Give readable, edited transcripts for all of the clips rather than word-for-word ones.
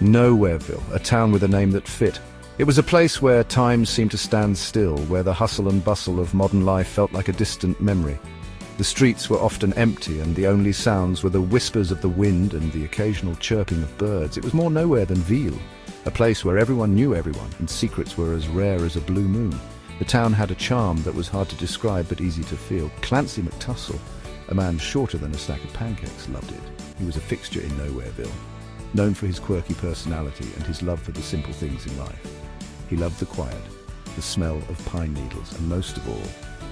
Nowhereville, a town with a name that fit. It was a place where time seemed to stand still, where the hustle and bustle of modern life felt like a distant memory. The streets were often empty, and the only sounds were the whispers of the wind and the occasional chirping of birds. It was more nowhere than Ville, a place where everyone knew everyone, and secrets were as rare as a blue moon. The town had a charm that was hard to describe but easy to feel. Clancy McTussle, a man shorter than a stack of pancakes, loved it. He was a fixture in Nowhereville, known for his quirky personality and his love for the simple things in life. He loved the quiet, the smell of pine needles, and most of all,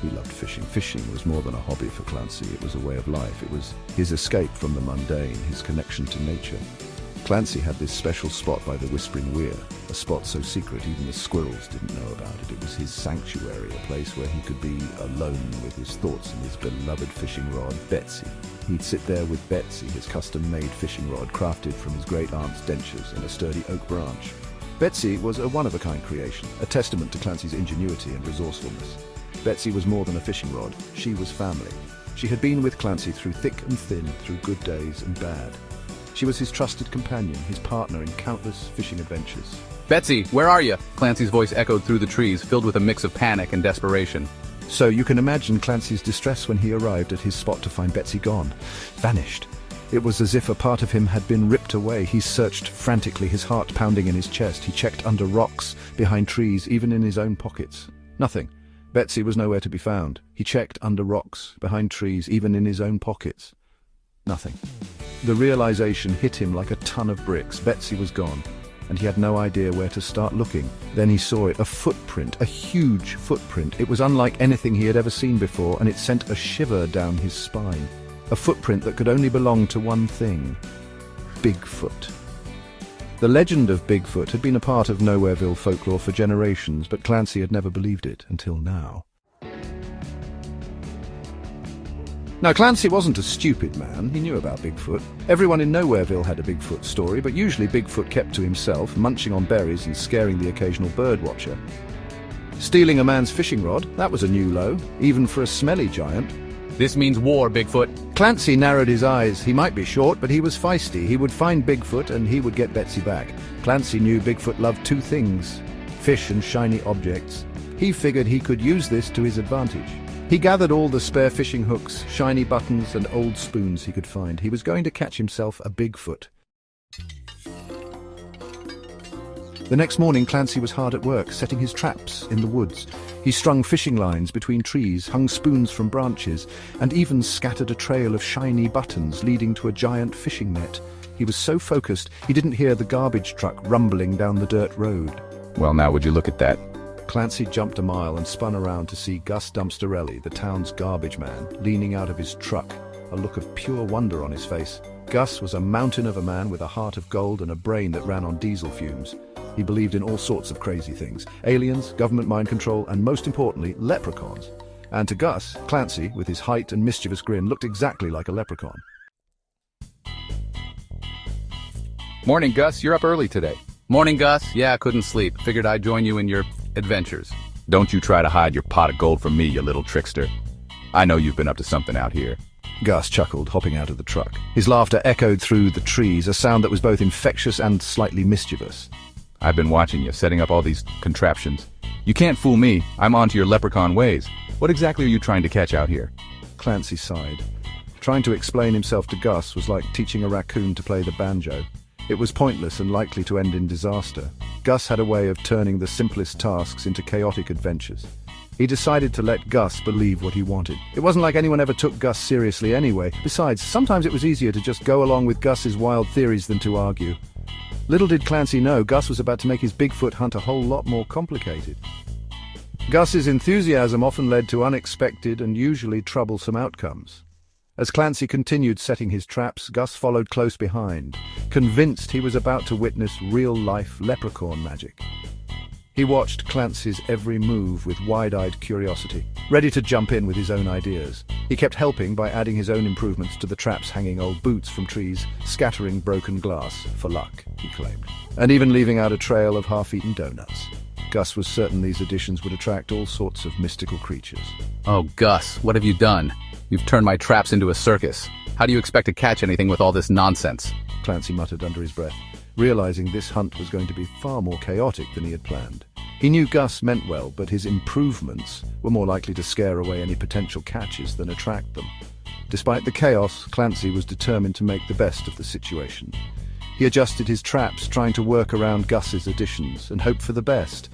he loved fishing. Fishing was more than a hobby for Clancy, it was a way of life. It was his escape from the mundane, his connection to nature. Clancy had this special spot by the Whispering Weir, a spot so secret even the squirrels didn't know about it. It was his sanctuary, a place where he could be alone with his thoughts and his beloved fishing rod, Betsy. He'd sit there with Betsy, his custom-made fishing rod crafted from his great-aunt's dentures in a sturdy oak branch. Betsy was a one-of-a-kind creation, a testament to Clancy's ingenuity and resourcefulness. Betsy was more than a fishing rod, she was family. She had been with Clancy through thick and thin, through good days and bad. She was his trusted companion, his partner in countless fishing adventures. Betsy, where are you? Clancy's voice echoed through the trees, filled with a mix of panic and desperation. So you can imagine Clancy's distress when he arrived at his spot to find Betsy gone, vanished. It was as if a part of him had been ripped away. He searched frantically, his heart pounding in his chest. He checked under rocks, behind trees, even in his own pockets. Nothing. Betsy was nowhere to be found. He checked under rocks, behind trees, even in his own pockets. Nothing. The realization hit him like a ton of bricks. Betsy was gone, and he had no idea where to start looking. Then he saw it, a footprint, a huge footprint. It was unlike anything he had ever seen before, and it sent a shiver down his spine. A footprint that could only belong to one thing: Bigfoot. The legend of Bigfoot had been a part of Nowhereville folklore for generations, but Clancy had never believed it until now. Now, Clancy wasn't a stupid man. He knew about Bigfoot. Everyone in Nowhereville had a Bigfoot story, but usually Bigfoot kept to himself, munching on berries and scaring the occasional birdwatcher. Stealing a man's fishing rod, that was a new low, even for a smelly giant. This means war, Bigfoot. Clancy narrowed his eyes. He might be short, but he was feisty. He would find Bigfoot and he would get Betsy back. Clancy knew Bigfoot loved two things: fish and shiny objects. He figured he could use this to his advantage. He gathered all the spare fishing hooks, shiny buttons, and old spoons he could find. He was going to catch himself a Bigfoot. The next morning, Clancy was hard at work, setting his traps in the woods. He strung fishing lines between trees, hung spoons from branches, and even scattered a trail of shiny buttons leading to a giant fishing net. He was so focused, he didn't hear the garbage truck rumbling down the dirt road. Well, now would you look at that? Clancy jumped a mile and spun around to see Gus Dumpsterelli, the town's garbage man, leaning out of his truck, a look of pure wonder on his face. Gus was a mountain of a man with a heart of gold and a brain that ran on diesel fumes. He believed in all sorts of crazy things: aliens, government mind control, and most importantly, leprechauns. And to Gus, Clancy, with his height and mischievous grin, looked exactly like a leprechaun. Morning, Gus. You're up early today. Morning, Gus. Yeah, I couldn't sleep. Figured I'd join you in your adventures. Don't you try to hide your pot of gold from me, you little trickster. I know you've been up to something out here. Gus chuckled, hopping out of the truck. His laughter echoed through the trees, a sound that was both infectious and slightly mischievous. I've been watching you, setting up all these contraptions. You can't fool me. I'm onto your leprechaun ways. What exactly are you trying to catch out here? Clancy sighed. Trying to explain himself to Gus was like teaching a raccoon to play the banjo. It was pointless and likely to end in disaster. Gus had a way of turning the simplest tasks into chaotic adventures. He decided to let Gus believe what he wanted. It wasn't like anyone ever took Gus seriously anyway. Besides, sometimes it was easier to just go along with Gus's wild theories than to argue. Little did Clancy know, Gus was about to make his Bigfoot hunt a whole lot more complicated. Gus's enthusiasm often led to unexpected and usually troublesome outcomes. As Clancy continued setting his traps, Gus followed close behind, convinced he was about to witness real-life leprechaun magic. He watched Clancy's every move with wide-eyed curiosity, ready to jump in with his own ideas. He kept helping by adding his own improvements to the traps, hanging old boots from trees, scattering broken glass for luck, he claimed, and even leaving out a trail of half-eaten donuts. Gus was certain these additions would attract all sorts of mystical creatures. Oh, Gus, what have you done? You've turned my traps into a circus. How do you expect to catch anything with all this nonsense? Clancy muttered under his breath. realizing this hunt was going to be far more chaotic than he had planned. He knew Gus meant well, but his improvements were more likely to scare away any potential catches than attract them. Despite the chaos, Clancy was determined to make the best of the situation. He adjusted his traps, trying to work around Gus's additions, and hoped for the best.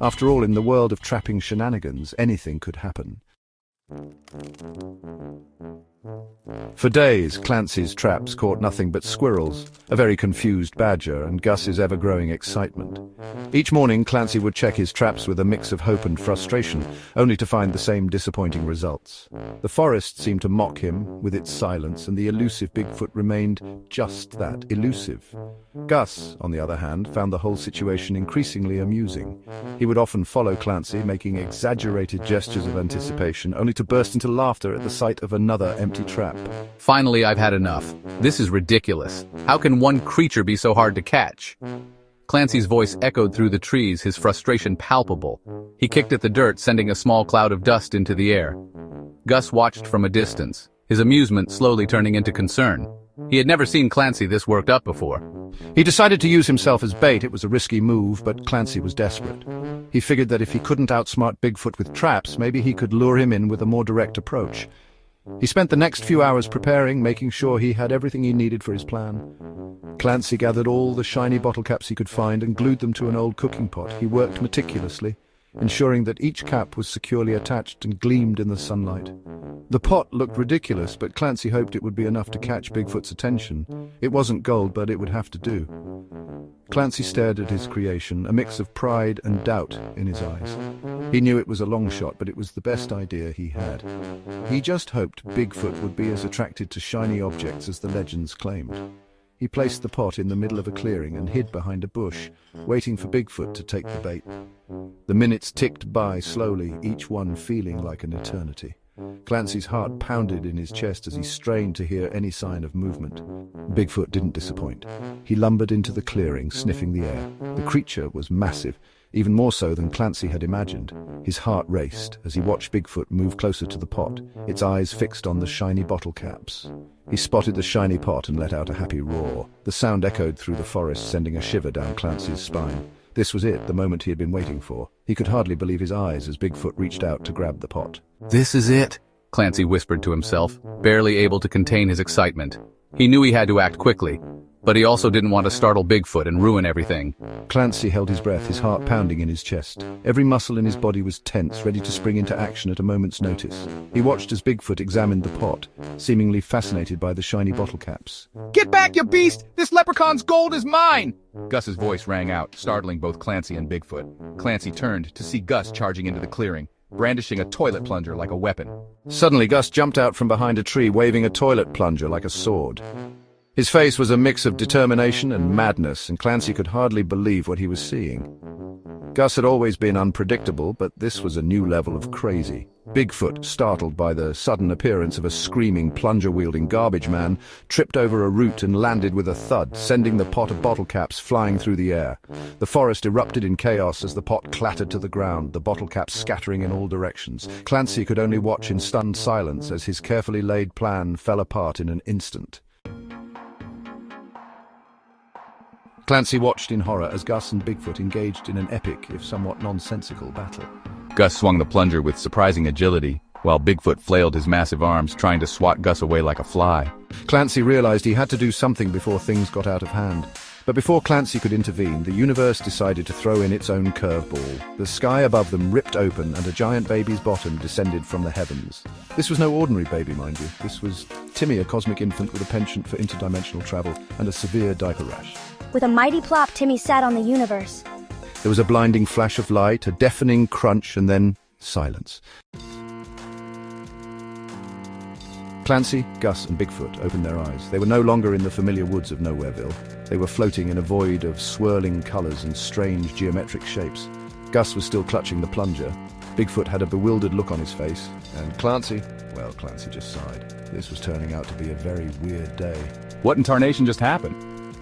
After all, in the world of trapping shenanigans, anything could happen. For days, Clancy's traps caught nothing but squirrels, a very confused badger, and Gus's ever-growing excitement. Each morning, Clancy would check his traps with a mix of hope and frustration, only to find the same disappointing results. The forest seemed to mock him with its silence, and the elusive Bigfoot remained just that, elusive. Gus, on the other hand, found the whole situation increasingly amusing. He would often follow Clancy, making exaggerated gestures of anticipation, only to burst into laughter at the sight of another empty trap. Finally, I've had enough. This is ridiculous. How can one creature be so hard to catch? Clancy's voice echoed through the trees, his frustration palpable. He kicked at the dirt, sending a small cloud of dust into the air. Gus watched from a distance, his amusement slowly turning into concern. He had never seen Clancy this worked up before. He decided to use himself as bait. It was a risky move, but Clancy was desperate. He figured that if he couldn't outsmart Bigfoot with traps, maybe he could lure him in with a more direct approach. He spent the next few hours preparing, making sure he had everything he needed for his plan. Clancy gathered all the shiny bottle caps he could find and glued them to an old cooking pot. He worked meticulously, ensuring that each cap was securely attached and gleamed in the sunlight. The pot looked ridiculous, but Clancy hoped it would be enough to catch Bigfoot's attention. It wasn't gold, but it would have to do. Clancy stared at his creation, a mix of pride and doubt in his eyes. He knew it was a long shot, but it was the best idea he had. He just hoped Bigfoot would be as attracted to shiny objects as the legends claimed. He placed the pot in the middle of a clearing and hid behind a bush, waiting for Bigfoot to take the bait. The minutes ticked by slowly, each one feeling like an eternity. Clancy's heart pounded in his chest as he strained to hear any sign of movement. Bigfoot didn't disappoint. He lumbered into the clearing, sniffing the air. The creature was massive, even more so than Clancy had imagined. His heart raced as he watched Bigfoot move closer to the pot, its eyes fixed on the shiny bottle caps. He spotted the shiny pot and let out a happy roar. The sound echoed through the forest, sending a shiver down Clancy's spine. This was it, the moment he had been waiting for. He could hardly believe his eyes as Bigfoot reached out to grab the pot. This is it, Clancy whispered to himself, barely able to contain his excitement. He knew he had to act quickly, but he also didn't want to startle Bigfoot and ruin everything. Clancy held his breath, his heart pounding in his chest. Every muscle in his body was tense, ready to spring into action at a moment's notice. He watched as Bigfoot examined the pot, seemingly fascinated by the shiny bottle caps. Get back, you beast! This leprechaun's gold is mine! Gus's voice rang out, startling both Clancy and Bigfoot. Clancy turned to see Gus charging into the clearing, brandishing a toilet plunger like a weapon. Suddenly, Gus jumped out from behind a tree, waving a toilet plunger like a sword. His face was a mix of determination and madness, and Clancy could hardly believe what he was seeing. Gus had always been unpredictable, but this was a new level of crazy. Bigfoot, startled by the sudden appearance of a screaming, plunger-wielding garbage man, tripped over a root and landed with a thud, sending the pot of bottle caps flying through the air. The forest erupted in chaos as the pot clattered to the ground, the bottle caps scattering in all directions. Clancy could only watch in stunned silence as his carefully laid plan fell apart in an instant. Clancy watched in horror as Gus and Bigfoot engaged in an epic, if somewhat nonsensical, battle. Gus swung the plunger with surprising agility, while Bigfoot flailed his massive arms, trying to swat Gus away like a fly. Clancy realized he had to do something before things got out of hand. But before Clancy could intervene, the universe decided to throw in its own curveball. The sky above them ripped open and a giant baby's bottom descended from the heavens. This was no ordinary baby, mind you. This was Timmy, a cosmic infant with a penchant for interdimensional travel and a severe diaper rash. With a mighty plop, Timmy sat on the universe. There was a blinding flash of light, a deafening crunch, and then silence. Clancy, Gus, and Bigfoot opened their eyes. They were no longer in the familiar woods of Nowhereville. They were floating in a void of swirling colors and strange geometric shapes. Gus was still clutching the plunger. Bigfoot had a bewildered look on his face. And Clancy just sighed. This was turning out to be a very weird day. What in tarnation just happened?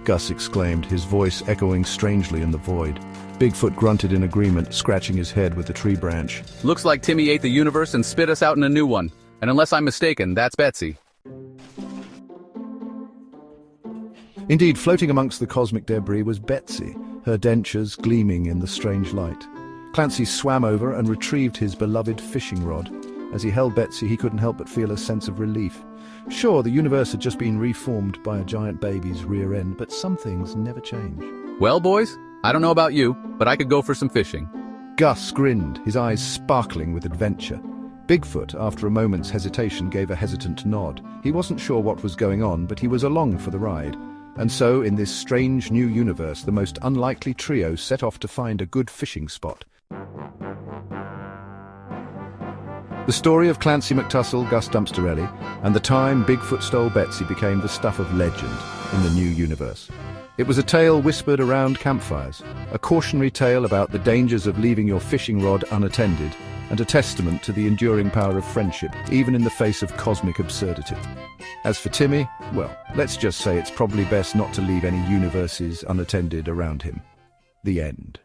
Gus exclaimed, his voice echoing strangely in the void. Bigfoot grunted in agreement, scratching his head with the tree branch. Looks like Timmy ate the universe and spit us out in a new one. And unless I'm mistaken, that's Betsy. Indeed, floating amongst the cosmic debris was Betsy, her dentures gleaming in the strange light. Clancy swam over and retrieved his beloved fishing rod. As he held Betsy, he couldn't help but feel a sense of relief. Sure, the universe had just been reformed by a giant baby's rear end, but some things never change. Well, boys, I don't know about you, but I could go for some fishing. Gus grinned, his eyes sparkling with adventure. Bigfoot, after a moment's hesitation, gave a hesitant nod. He wasn't sure what was going on, but he was along for the ride. And so, in this strange new universe, the most unlikely trio set off to find a good fishing spot. The story of Clancy McTussle, Gus Dumpsterelli, and the time Bigfoot stole Betsy became the stuff of legend in the new universe. It was a tale whispered around campfires, a cautionary tale about the dangers of leaving your fishing rod unattended, and a testament to the enduring power of friendship, even in the face of cosmic absurdity. As for Timmy, well, let's just say it's probably best not to leave any universes unattended around him. The end.